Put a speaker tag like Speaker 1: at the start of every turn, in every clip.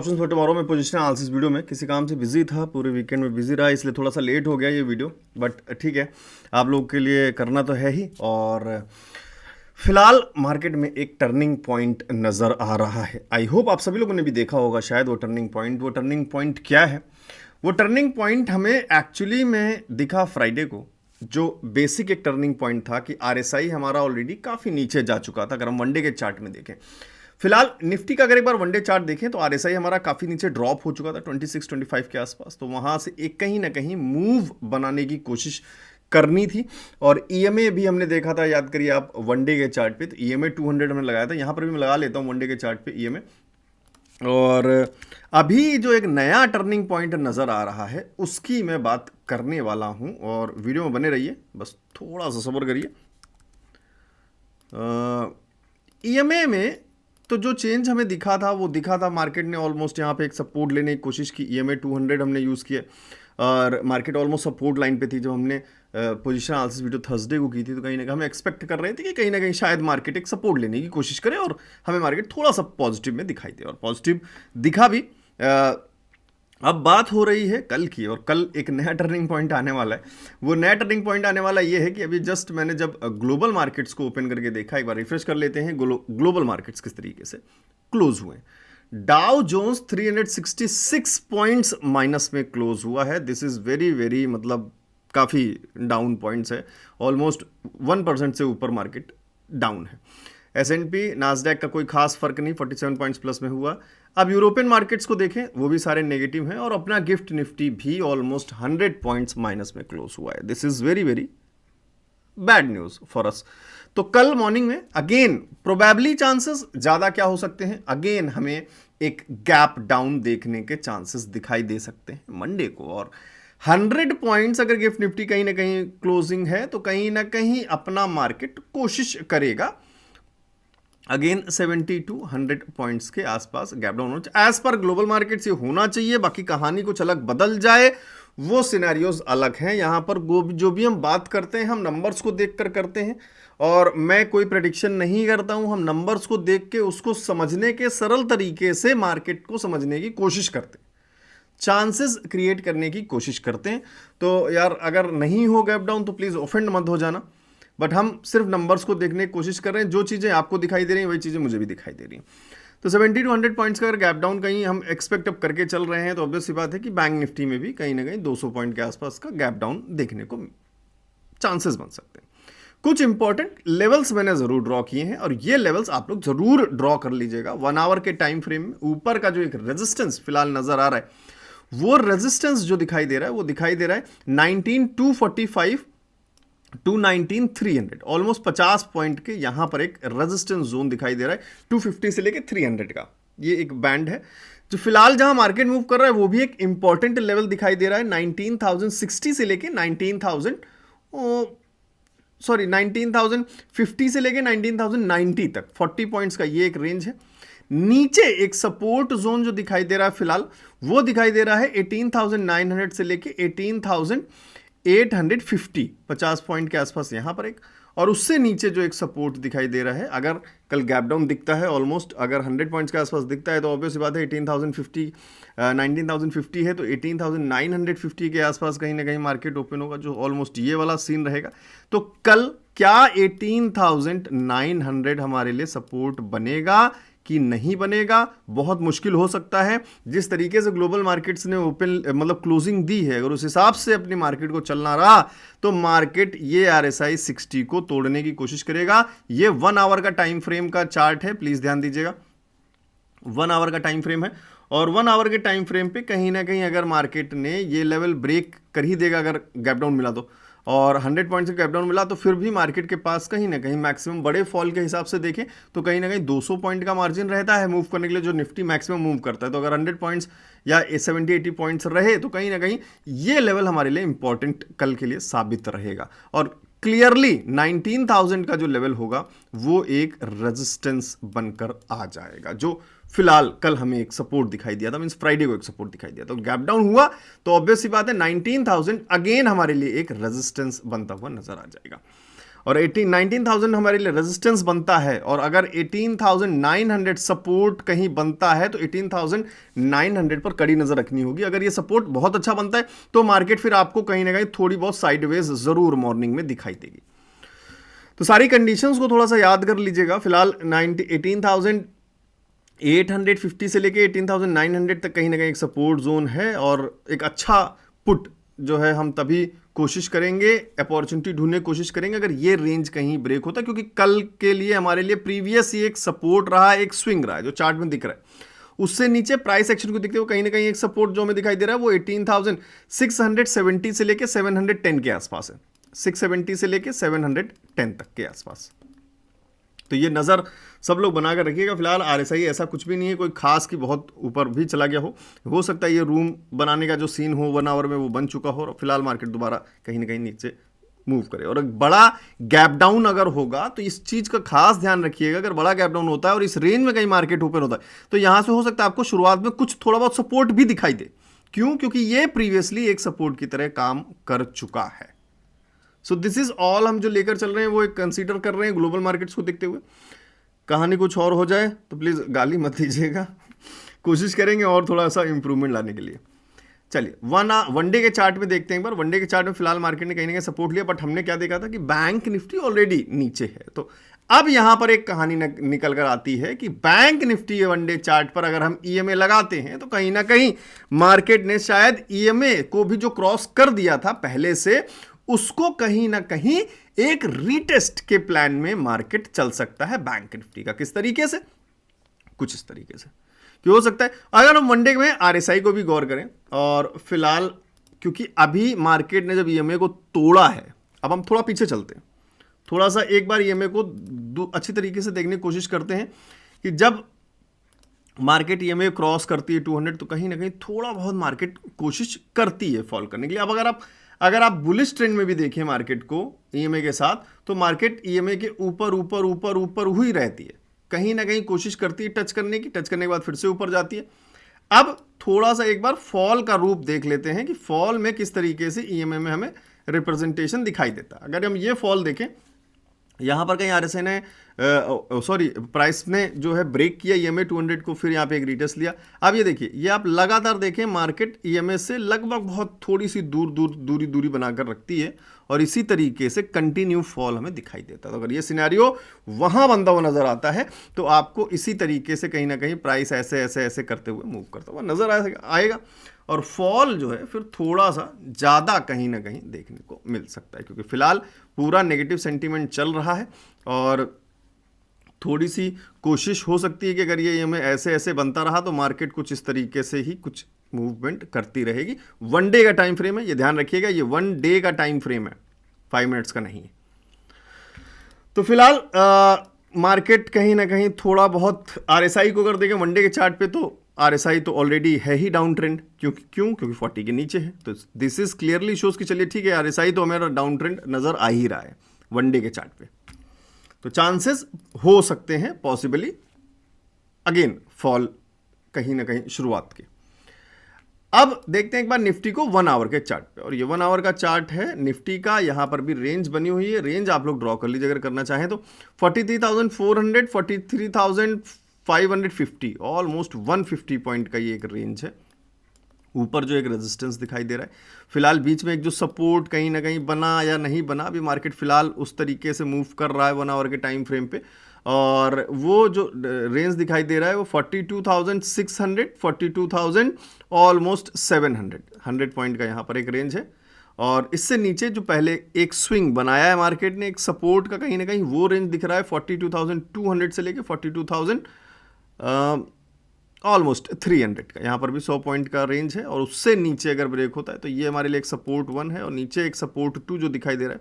Speaker 1: Options for tomorrow में position analysis video में किसी काम से बिजी था, पूरे वीकेंड में बिजी रहा, इसलिए थोड़ा सा लेट हो गया ये वीडियो। बट ठीक है, आप लोग के लिए करना तो है ही। और फिलहाल मार्केट में एक टर्निंग पॉइंट नज़र आ रहा है। आई होप आप सभी लोगों ने भी देखा होगा शायद वो टर्निंग पॉइंट क्या है। वो टर्निंग पॉइंट हमें एक्चुअली में दिखा फ्राइडे को, जो बेसिक एक टर्निंग पॉइंट था कि आरएसआई हमारा ऑलरेडी काफ़ी नीचे जा चुका था। अगर हम वनडे के चार्ट में देखें, फिलहाल निफ्टी का अगर एक बार वनडे चार्ट देखें तो आरएसआई हमारा काफ़ी नीचे ड्रॉप हो चुका था 26-25 के आसपास। तो वहाँ से एक कहीं ना कहीं मूव बनाने की कोशिश करनी थी। और ईएमए भी हमने देखा था, याद करिए आप वनडे के चार्ट पे, तो ईएमए 200 हमने लगाया था। यहाँ पर भी मैं लगा लेता हूँ वनडे के चार्ट पे ईएमए। और अभी जो एक नया टर्निंग पॉइंट नज़र आ रहा है उसकी मैं बात करने वाला हूँ, और वीडियो में बने रहिए, बस थोड़ा सा सब्र करिए। ईएमए में तो जो चेंज हमें दिखा था वो दिखा था, मार्केट ने ऑलमोस्ट यहाँ पे एक सपोर्ट लेने की कोशिश की। ईएमए 200 हमने यूज़ किया और मार्केट ऑलमोस्ट सपोर्ट लाइन पे थी। जब हमने पोजीशन एनालिसिस वीडियो थर्सडे को की थी तो कहीं ना कहीं हम एक्सपेक्ट कर रहे थे कि कहीं ना कहीं शायद मार्केट एक सपोर्ट लेने की कोशिश करे और हमें मार्केट थोड़ा सा पॉजिटिव में दिखाई दे, और पॉजिटिव दिखा भी। अब बात हो रही है कल की, और कल एक नया टर्निंग पॉइंट आने वाला है। वो नया टर्निंग पॉइंट आने वाला ये है कि अभी जस्ट मैंने जब ग्लोबल मार्केट्स को ओपन करके देखा, एक बार रिफ्रेश कर लेते हैं ग्लोबल मार्केट्स किस तरीके से क्लोज हुए। डाउ जोन्स 366 पॉइंट्स माइनस में क्लोज हुआ है। दिस इज वेरी वेरी मतलब काफ़ी डाउन पॉइंट्स है, ऑलमोस्ट 1% से ऊपर मार्केट डाउन है। S&P नास्डैक का कोई खास फर्क नहीं, 47 पॉइंट्स प्लस में हुआ। अब यूरोपियन मार्केट्स को देखें, वो भी सारे नेगेटिव हैं, और अपना गिफ्ट निफ्टी भी ऑलमोस्ट 100 पॉइंट्स माइनस में क्लोज हुआ है। This is very very bad news for us. तो कल मॉर्निंग में अगेन प्रोबेबली चांसेस ज्यादा क्या हो सकते हैं, अगेन हमें एक गैप डाउन देखने के चांसेस दिखाई दे सकते हैं मंडे को। और 100 पॉइंट्स अगर गिफ्ट निफ्टी कहीं ना कहीं क्लोजिंग है तो कहीं ना कहीं अपना मार्केट कोशिश करेगा अगेन 70 टू 100 पॉइंट्स के आसपास गैप डाउन होना चाहिए। एज पर ग्लोबल मार्केट से होना चाहिए, बाकी कहानी कुछ अलग बदल जाए वो सिनेरियोज अलग हैं। यहां पर जो भी हम बात करते हैं हम नंबर्स को देखकर करते हैं, और मैं कोई प्रेडिक्शन नहीं करता हूं। हम नंबर्स को देख के उसको समझने के सरल तरीके से मार्केट को समझने की कोशिश करते हैं, चांसेस क्रिएट करने की कोशिश करते हैं। तो यार अगर नहीं हो गैप डाउन तो प्लीज़ ऑफेंड मत हो जाना, बट हम सिर्फ नंबर्स को देखने की कोशिश कर रहे हैं। जो चीज़ें आपको दिखाई दे रही हैं वही चीज़ें मुझे भी दिखाई दे रही हैं। तो 70 टू 100 पॉइंट्स का अगर गैप डाउन कहीं हम एक्सपेक्ट अब करके चल रहे हैं तो ऑब्वियस सी बात है कि बैंक निफ्टी में भी कहीं ना कहीं 200 पॉइंट के आसपास का गैप डाउन देखने को चांसेस बन सकते हैं। कुछ इंपॉर्टेंट लेवल्स मैंने जरूर ड्रॉ किए हैं, और ये लेवल्स आप लोग जरूर ड्रॉ कर लीजिएगा। 1 आवर के टाइम फ्रेम में ऊपर का जो एक रेजिस्टेंस फिलहाल नजर आ रहा है, वो रेजिस्टेंस जो दिखाई दे रहा है वो दिखाई दे रहा है 19,245 टू 19,300, ऑलमोस्ट 50 पॉइंट के यहां पर एक रेजिस्टेंस जोन दिखाई दे रहा है। 250 से लेके 300 का ये एक बैंड है जो फिलहाल जहां मार्केट मूव कर रहा है। वो भी एक इंपॉर्टेंट लेवल दिखाई दे रहा है 19,060 से लेके 19,050 से लेके 19,090 तक 40 पॉइंट्स का ये एक रेंज है। नीचे एक सपोर्ट जोन जो दिखाई दे रहा है फिलहाल वो दिखाई दे रहा है 18,900 से लेके 18,850, 50 पॉइंट के आसपास यहां पर एक, और उससे नीचे जो एक सपोर्ट दिखाई दे रहा है, अगर कल गैप डाउन दिखता है ऑलमोस्ट, अगर 100 पॉइंट्स के आसपास दिखता है तो ऑब्वियस बात है 18,050 19,050 है तो 18,950 के आसपास कहीं ना कहीं मार्केट ओपन होगा, जो ऑलमोस्ट ये वाला सीन रहेगा। तो कल क्या 18,900 हमारे लिए सपोर्ट बनेगा कि नहीं बनेगा, बहुत मुश्किल हो सकता है। जिस तरीके से ग्लोबल मार्केट्स ने ओपन मतलब क्लोजिंग दी है, अगर उस हिसाब से अपनी मार्केट को चलना रहा तो मार्केट ये RSI 60 को तोड़ने की कोशिश करेगा। ये 1 आवर का टाइम फ्रेम का चार्ट है, प्लीज ध्यान दीजिएगा। 1 आवर का टाइम फ्रेम है, और 1 आवर के टाइम फ्रेम पे कहीं ना कहीं अगर मार्केट ने ये लेवल ब्रेक कर ही देगा, अगर गैप डाउन मिला तो, और 100 पॉइंट से गैप डाउन मिला तो फिर भी मार्केट के पास कहीं ना कहीं मैक्सिमम बड़े फॉल के हिसाब से देखें तो कहीं ना कहीं 200 पॉइंट का मार्जिन रहता है मूव करने के लिए, जो निफ्टी मैक्सिमम मूव करता है। तो अगर 100 पॉइंट्स या 70-80 पॉइंट्स रहे तो कहीं ना कहीं ये लेवल हमारे लिए इंपॉर्टेंट कल के लिए साबित रहेगा। और क्लियरली 19,000 का जो लेवल होगा वो एक रेजिस्टेंस बनकर आ जाएगा, जो फिलहाल कल हमें एक सपोर्ट दिखाई दिया था, मींस फ्राइडे को एक सपोर्ट दिखाई दिया था। तो गैप डाउन हुआ तो ऑब्वियस सी बात है 19,000 अगेन हमारे लिए एक रेजिस्टेंस बनता हुआ नजर आ जाएगा। और 19,000 हमारे लिए रेजिस्टेंस बनता है, और अगर 18,900 सपोर्ट कहीं बनता है तो 18,900 पर कड़ी नजर रखनी होगी। अगर ये सपोर्ट बहुत अच्छा बनता है तो मार्केट फिर आपको कहीं ना कहीं थोड़ी बहुत साइडवेज जरूर मॉर्निंग में दिखाई देगी। तो सारी कंडीशंस को थोड़ा सा याद कर लीजिएगा। फिलहाल 18,850 से लेके 18,900 तक कहीं ना कहीं एक सपोर्ट जोन है, और एक अच्छा पुट जो है हम तभी कोशिश करेंगे, अपॉर्चुनिटी ढूंढने की कोशिश करेंगे अगर ये रेंज कहीं ब्रेक होता है, क्योंकि कल के लिए हमारे लिए प्रीवियस ये एक सपोर्ट रहा, एक स्विंग रहा है जो चार्ट में दिख रहा है। उससे नीचे प्राइस एक्शन को देखते हुए कहीं ना कहीं एक सपोर्ट जो हमें दिखाई दे रहा है वो 18,670 से लेके 710 के आसपास है, 670 से लेके 710 तक के आसपास। तो ये नज़र सब लोग बनाकर रखिएगा। फिलहाल आरएसआई ऐसा कुछ भी नहीं है कोई खास कि बहुत ऊपर भी चला गया हो सकता है ये रूम बनाने का जो सीन हो 1 आवर में वो बन चुका हो, और फिलहाल मार्केट दोबारा कहीं ना कहीं नीचे मूव करे। और एक बड़ा गैप डाउन अगर होगा तो इस चीज का खास ध्यान रखिएगा, अगर बड़ा गैप डाउन होता है और इस रेंज में कहीं मार्केट ओपन होता है तो यहां से हो सकता है आपको शुरुआत में कुछ थोड़ा बहुत सपोर्ट भी दिखाई दे। क्यों? क्योंकि ये प्रीवियसली एक सपोर्ट की तरह काम कर चुका है। सो दिस इज ऑल हम जो लेकर चल रहे हैं वो एक कंसीडर कर रहे हैं ग्लोबल मार्केट्स को देखते हुए। कहानी कुछ और हो जाए तो प्लीज़ गाली मत दीजिएगा, कोशिश करेंगे और थोड़ा सा इंप्रूवमेंट लाने के लिए। चलिए वन डे के चार्ट में देखते हैं एक बार। वन डे के चार्ट में फिलहाल मार्केट ने कहीं ना कहीं सपोर्ट लिया, बट हमने क्या देखा था कि बैंक निफ्टी ऑलरेडी नीचे है। तो अब यहां पर एक कहानी निकल कर आती है कि bank Nifty one day chart पर अगर हम ईएमए लगाते हैं तो कहीं ना कहीं मार्केट ने शायद ईएमए को भी जो क्रॉस कर दिया था पहले से, उसको कहीं ना कहीं एक रीटेस्ट के प्लान में मार्केट चल सकता है बैंक निफ्टी का। किस तरीके से? कुछ इस तरीके से कि हो सकता है अगर हम वनडे में आरएसआई को भी गौर करें, और फिलहाल क्योंकि अभी मार्केट ने जब ईएमए को तोड़ा है, अब हम थोड़ा पीछे चलते हैं, थोड़ा सा एक बार ईएमए को अच्छी तरीके से देखने की कोशिश करते हैं कि जब मार्केट ईएमए क्रॉस करती है 200 तो कहीं ना कहीं थोड़ा बहुत मार्केट कोशिश करती है फॉल करने के लिए। अब अगर आप बुलिश ट्रेंड में भी देखें मार्केट को ईएमए के साथ, तो मार्केट ईएमए के ऊपर ऊपर ऊपर ऊपर हुई रहती है, कहीं ना कहीं कोशिश करती है टच करने की, टच करने के बाद फिर से ऊपर जाती है। अब थोड़ा सा एक बार फॉल का रूप देख लेते हैं कि फॉल में किस तरीके से ईएमए में हमें रिप्रेजेंटेशन दिखाई देता है। अगर हम ये फॉल देखें, यहाँ पर कहीं आरएसआई ने प्राइस ने जो है ब्रेक किया ईएमए 200 को, फिर यहाँ पे एक रिटेस्ट लिया। अब ये देखिए, ये आप लगातार देखें मार्केट ईएमए से लगभग बहुत थोड़ी सी दूरी बनाकर रखती है, और इसी तरीके से कंटिन्यू फॉल हमें दिखाई देता है। तो अगर ये सिनेरियो वहाँ बनता हुआ नजर आता है तो आपको इसी तरीके से कहीं ना कहीं प्राइस ऐसे ऐसे ऐसे करते हुए मूव करता हुआ नजर आएगा, और फॉल जो है फिर थोड़ा सा ज़्यादा कहीं ना कहीं देखने को मिल सकता है, क्योंकि फिलहाल पूरा नेगेटिव सेंटीमेंट चल रहा है। और थोड़ी सी कोशिश हो सकती है कि अगर ये हमें ऐसे ऐसे बनता रहा तो मार्केट कुछ इस तरीके से ही कुछ मूवमेंट करती रहेगी। वन डे का टाइम फ्रेम है, ये ध्यान रखिएगा, ये वन डे का टाइम फ्रेम है, 5 मिनट्स का नहीं है। तो फिलहाल मार्केट कहीं ना कहीं थोड़ा बहुत आरएसआई को अगर देखें वन डे के चार्ट पे, तो आरएसआई तो ऑलरेडी है ही डाउन ट्रेंड, क्योंकि 40 के नीचे है। तो दिस इज क्लियरली शोज कि चलिए ठीक है, आरएसआई तो हमारा डाउन ट्रेंड नजर आ ही रहा है वन डे के चार्ट पे, तो चांसेस हो सकते हैं पॉसिबली अगेन फॉल कहीं ना कहीं शुरुआत के। अब देखते हैं एक बार निफ्टी को 1 आवर के चार्ट पे, और ये 1 आवर का चार्ट है निफ्टी का। यहां पर भी रेंज बनी हुई है, रेंज आप लोग ड्रॉ कर लीजिए अगर करना चाहें तो 43,400 43,550, ऑलमोस्ट 150 पॉइंट का ये एक रेंज है। ऊपर जो एक रेजिस्टेंस दिखाई दे रहा है, फिलहाल बीच में एक जो सपोर्ट कहीं ना कहीं बना या नहीं बना, अभी मार्केट फिलहाल उस तरीके से मूव कर रहा है 1 आवर के टाइम फ्रेम पे, और वो जो रेंज दिखाई दे रहा है वो 42,600 42,000 ऑलमोस्ट 700 100 पॉइंट का यहाँ पर एक रेंज है। और इससे नीचे जो पहले एक स्विंग बनाया है मार्केट ने एक सपोर्ट का, कहीं ना कहीं वो रेंज दिख रहा है 42,200 से लेके 42,000 ऑलमोस्ट 300 का, यहाँ पर भी 100 पॉइंट का रेंज है। और उससे नीचे अगर ब्रेक होता है तो ये हमारे लिए एक सपोर्ट 1 है, और नीचे एक सपोर्ट 2 जो दिखाई दे रहा है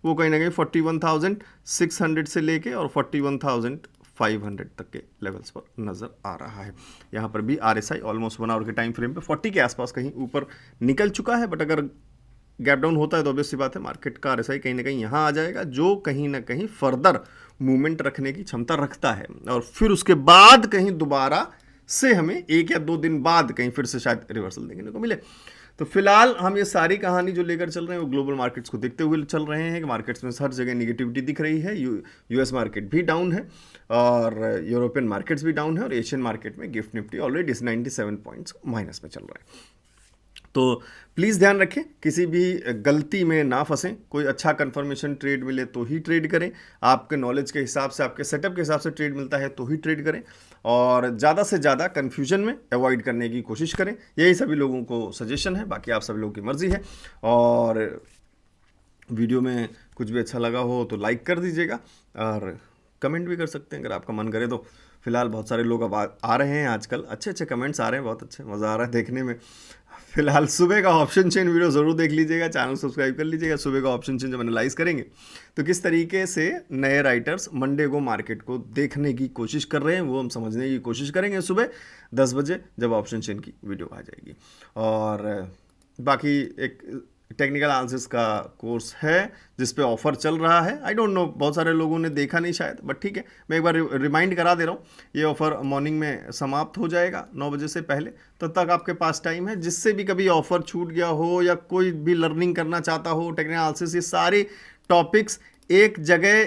Speaker 1: वो कहीं ना कहीं 41,600 से लेके और 41,500 तक के लेवल्स पर नज़र आ रहा है। यहाँ पर भी आरएसआई ऑलमोस्ट 1 आवर के टाइम फ्रेम पे 40 के आसपास कहीं ऊपर निकल चुका है, बट अगर गैप डाउन होता है तो ऑब्वियस सी बात है मार्केट का आरएसआई कहीं ना कहीं यहाँ आ जाएगा, जो कहीं ना कहीं फर्दर मूवमेंट रखने की क्षमता रखता है, और फिर उसके बाद कहीं दोबारा से हमें 1 या 2 दिन बाद कहीं फिर से शायद रिवर्सल देखने को मिले। तो फिलहाल हम ये सारी कहानी जो लेकर चल रहे हैं वो ग्लोबल मार्केट्स को देखते हुए चल रहे हैं कि मार्केट्स में हर जगह निगेटिविटी दिख रही है। यूएस मार्केट भी डाउन है और यूरोपियन मार्केट्स भी डाउन है और एशियन मार्केट में gift Nifty already 97 points minus में चल रहा है। तो प्लीज़ ध्यान रखें, किसी भी गलती में ना फंसें। कोई अच्छा कंफर्मेशन ट्रेड मिले तो ही ट्रेड करें, आपके नॉलेज के हिसाब से, आपके सेटअप के हिसाब से ट्रेड मिलता है तो ही ट्रेड करें, और ज़्यादा से ज़्यादा कन्फ्यूजन में अवॉइड करने की कोशिश करें। यही सभी लोगों को सजेशन है, बाकी आप सभी लोगों की मर्जी है। और वीडियो में कुछ भी अच्छा लगा हो तो लाइक कर दीजिएगा और कमेंट भी कर सकते हैं अगर आपका मन करे तो। फिलहाल बहुत सारे लोग अब आ रहे हैं, आजकल अच्छे अच्छे कमेंट्स आ रहे हैं, बहुत अच्छे, मज़ा आ रहा है देखने में। फिलहाल सुबह का ऑप्शन चेन वीडियो ज़रूर देख लीजिएगा, चैनल सब्सक्राइब कर लीजिएगा। सुबह का ऑप्शन चेन जब एनालाइज करेंगे तो किस तरीके से नए राइटर्स मंडे को मार्केट को देखने की कोशिश कर रहे हैं वो हम समझने की कोशिश करेंगे सुबह 10 बजे जब ऑप्शन चेन की वीडियो आ जाएगी। और बाकी एक टेक्निकल एनालिसिस का कोर्स है जिस पे ऑफर चल रहा है। आई डोंट नो, बहुत सारे लोगों ने देखा नहीं शायद, बट ठीक है, मैं एक बार रिमाइंड करा दे रहा हूँ। ये ऑफर मॉर्निंग में समाप्त हो जाएगा 9 बजे से पहले, तब तक आपके पास टाइम है। जिससे भी कभी ऑफर छूट गया हो या कोई भी लर्निंग करना चाहता हो, टेक्निकल एनालिसिस, ये सारे टॉपिक्स एक जगह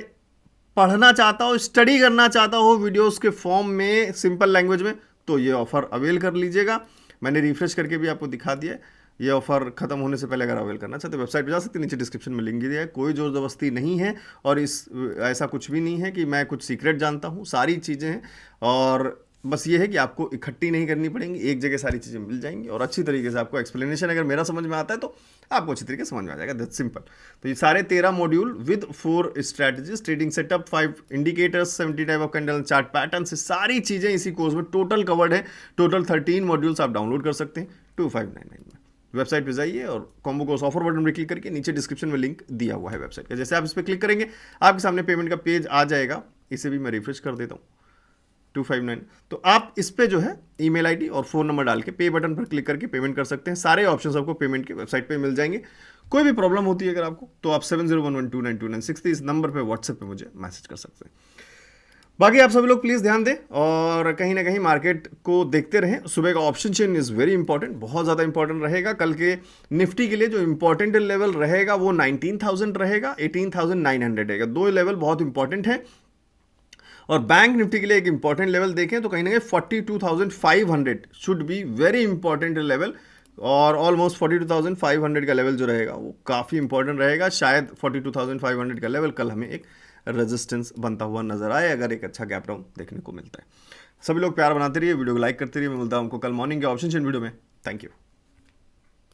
Speaker 1: पढ़ना चाहता हो, स्टडी करना चाहता हो वीडियोस के फॉर्म में, सिंपल लैंग्वेज में, तो ये ऑफर अवेल कर लीजिएगा। मैंने रिफ्रेश करके भी आपको दिखा दिया है। ये ऑफर खत्म होने से पहले अगर अवेल करना चाहते हैं वेबसाइट पे जा सकते हैं, नीचे डिस्क्रिप्शन में लिंक दिया है। कोई जोर जबरदस्ती नहीं है और ऐसा कुछ भी नहीं है कि मैं कुछ सीक्रेट जानता हूँ, सारी चीज़ें हैं। और बस ये है कि आपको इकट्ठी नहीं करनी पड़ेंगी, एक जगह सारी चीज़ें मिल जाएंगी और अच्छी तरीके से आपको एक्सप्लेनेशन अगर मेरा समझ में आता है तो आपको अच्छी तरीके से समझ में आ जाएगा। That's simple. तो ये सारे 13 module with 4 strategies, trading setup, 5 indicators, 70 type of candle chart pattern, सारी चीज़ें इसी कोर्स में टोटल कवर्ड है। टोटल 13 मॉड्यूल्स आप डाउनलोड कर सकते हैं 2599 में। वेबसाइट पे जाइए और कॉम्बो कोर्स ऑफर बटन पर क्लिक करके नीचे डिस्क्रिप्शन में लिंक दिया हुआ है वेबसाइट का। जैसे आप इस पर क्लिक करेंगे आपके सामने पेमेंट का पेज आ जाएगा। इसे भी मैं रिफ्रेश कर देता हूँ, 259। तो आप इस पे जो है ईमेल आईडी और फ़ोन नंबर डाल के पे बटन पर क्लिक करके पेमेंट कर सकते हैं। सारे ऑप्शंस आपको पेमेंट के वेबसाइट पे मिल जाएंगे। कोई भी प्रॉब्लम होती है अगर आपको तो आप 7011292963 इस नंबर पे व्हाट्सएप पे मुझे मैसेज कर सकते हैं। बाकी आप सभी लोग प्लीज़ ध्यान दें और कहीं ना कहीं मार्केट को देखते रहें। सुबह का option chain is very important, बहुत ज़्यादा इंपॉर्टेंट रहेगा। कल के निफ्टी के लिए जो इंपॉर्टेंट लेवल रहेगा वो 19,000 रहेगा, 18,900 रहेगा। 2 लेवल बहुत इंपॉर्टेंट है। और बैंक निफ्टी के लिए एक इंपॉर्टेंट लेवल देखें तो कहीं ना कहीं 42,500 should be very important level, और ऑलमोस्ट 42,500 का लेवल जो रहेगा वो काफ़ी इंपॉर्टेंट रहेगा। शायद 42,500 का लेवल कल हमें एक रेजिस्टेंस बनता हुआ नजर आए अगर एक अच्छा गैप डाउन देखने को मिलता है। सभी लोग प्यार बनाते रहिए, वीडियो को लाइक करते रहिए। मैं मिलता हूं आपको कल मॉर्निंग के ऑप्शन चेन वीडियो में। Thank you.